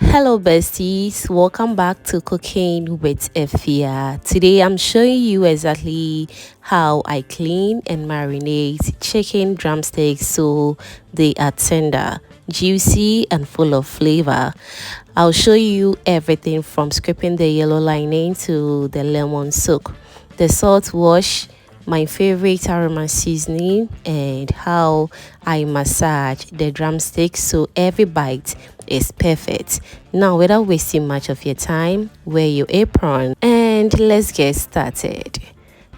Hello besties, welcome back to Cooking with Efia. Today I'm showing you exactly how I clean and marinate chicken drumsticks so they are tender, juicy and full of flavor. I'll show you everything from scraping the yellow lining to the lemon soak, the salt wash, my favorite aroma seasoning, and how I massage the drumsticks so every bite is perfect. Now, without wasting much of your time, wear your apron and let's get started.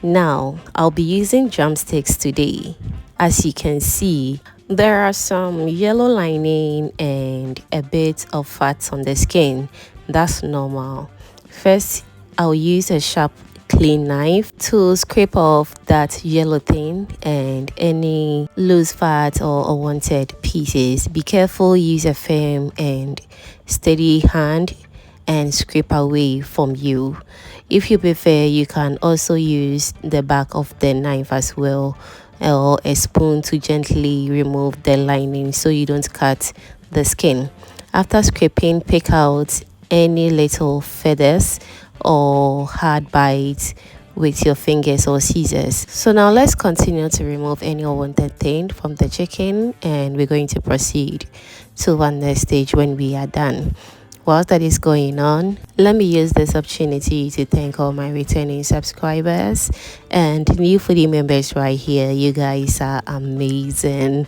Now, I'll be using drumsticks today. As you can see, there are some yellow lining and a bit of fat on the skin. That's normal. First, I'll use a sharp clean knife to scrape off that yellow thing and any loose fat or unwanted pieces. Be careful, use a firm and steady hand and scrape away from you. If you prefer, you can also use the back of the knife as well, or a spoon to gently remove the lining so you don't cut the skin. After scraping, pick out any little feathers or hard bites with your fingers or scissors. So now let's continue to remove any unwanted thing from the chicken, and we're going to proceed to one next stage when we are done. Whilst that is going on, let me use this opportunity to thank all my returning subscribers and new foodie members right here. You guys are amazing.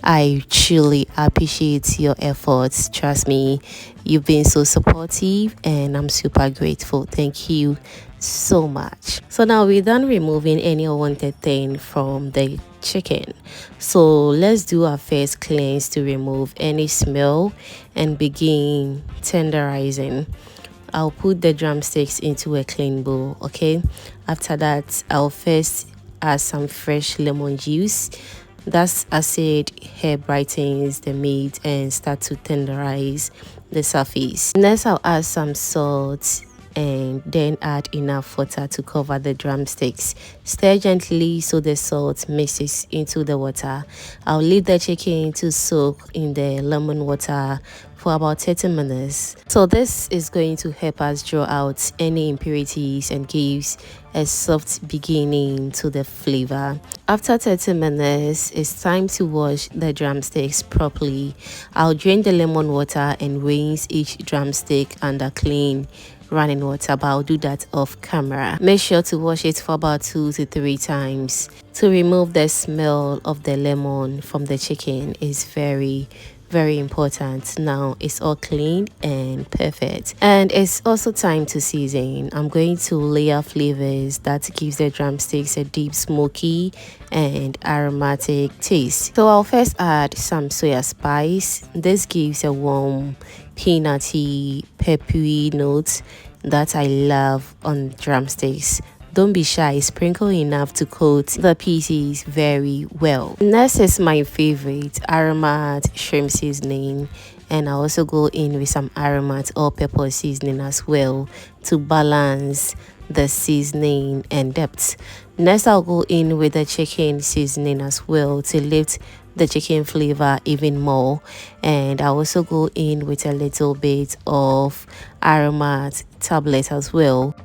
I truly appreciate your efforts. Trust me, you've been so supportive and I'm super grateful. Thank you so much. So now we're done removing any unwanted thing from the chicken, so let's do our first cleanse to remove any smell and begin tenderizing. I'll put the drumsticks into a clean bowl. Okay, after that I'll first add some fresh lemon juice. That's acid hair brightens the meat and start to tenderize the surface. Next I'll add some salt and then add enough water to cover the drumsticks. Stir gently so the salt mixes into the water. I'll leave the chicken to soak in the lemon water for about 30 minutes. So this is going to help us draw out any impurities and gives a soft beginning to the flavor. After 30 minutes, it's time to wash the drumsticks properly. I'll drain the lemon water and rinse each drumstick under clean running water, but I'll do that off camera. Make sure to wash it for about 2 to 3 times to remove the smell of the lemon from the chicken. Is very important. Now it's all clean and perfect, and it's also time to season. I'm going to layer flavors that gives the drumsticks a deep smoky and aromatic taste. So I'll first add some soya spice. This gives a warm peanutty peppery note that I love on drumsticks. Don't be shy, sprinkle enough to coat the pieces very well. Next is my favorite, Aromate shrimp seasoning, and I also go in with some Aromate or pepper seasoning as well to balance the seasoning and depth. Next I'll go in with the chicken seasoning as well to lift the chicken flavor even more, and I also go in with a little bit of Aromate tablet as well.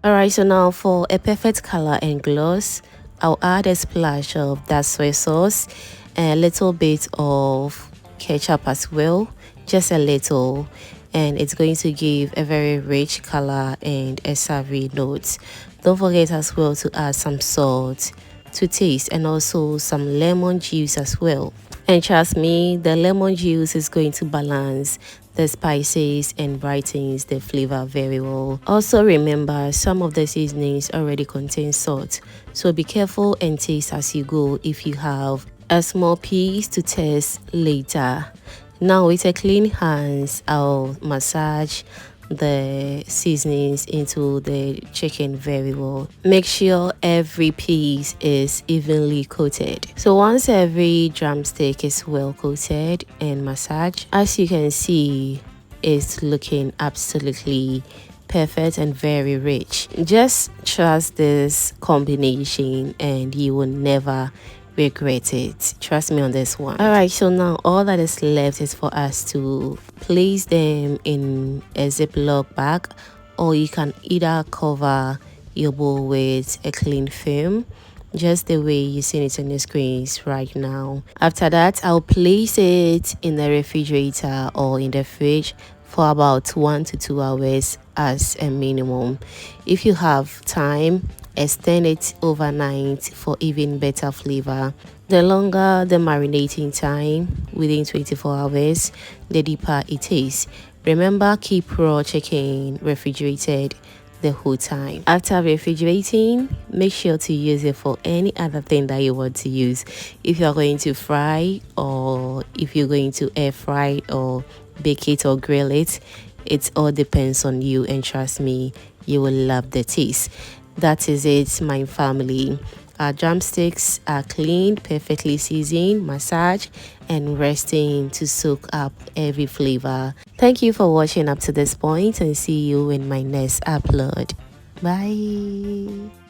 Alright, so now for a perfect color and gloss, I'll add a splash of that soy sauce and a little bit of ketchup as well, just a little, and it's going to give a very rich color and a savory note. Don't forget as well to add some salt to taste and also some lemon juice as well. And trust me, the lemon juice is going to balance the spices and brightens the flavor very well. Also remember, some of the seasonings already contain salt, so be careful and taste as you go if you have a small piece to taste later. Now with a clean hands, I'll massage the seasonings into the chicken very well. Make sure every piece is evenly coated. So once every drumstick is well coated and massaged, as you can see, it's looking absolutely perfect and very rich. Just trust this combination and you will never regret it. Trust me on this one. All right, so now all that is left is for us to place them in a Ziploc bag, or you can either cover your bowl with a clean film, just the way you see it on your screens right now. After that, I'll place it in the refrigerator or in the fridge for about 1 to 2 hours as a minimum. If you have time, extend it overnight for even better flavor. The longer the marinating time, within 24 hours, the deeper it is. Remember, keep raw chicken refrigerated the whole time. After refrigerating, make sure to use it for any other thing that you want to use. If you're going to fry, or if you're going to air fry or bake it or grill it, it all depends on you, and trust me, you will love the taste. That is it, my family. Our drumsticks are cleaned, perfectly seasoned, massaged, and resting to soak up every flavor. Thank you for watching up to this point, and see you in my next upload. Bye.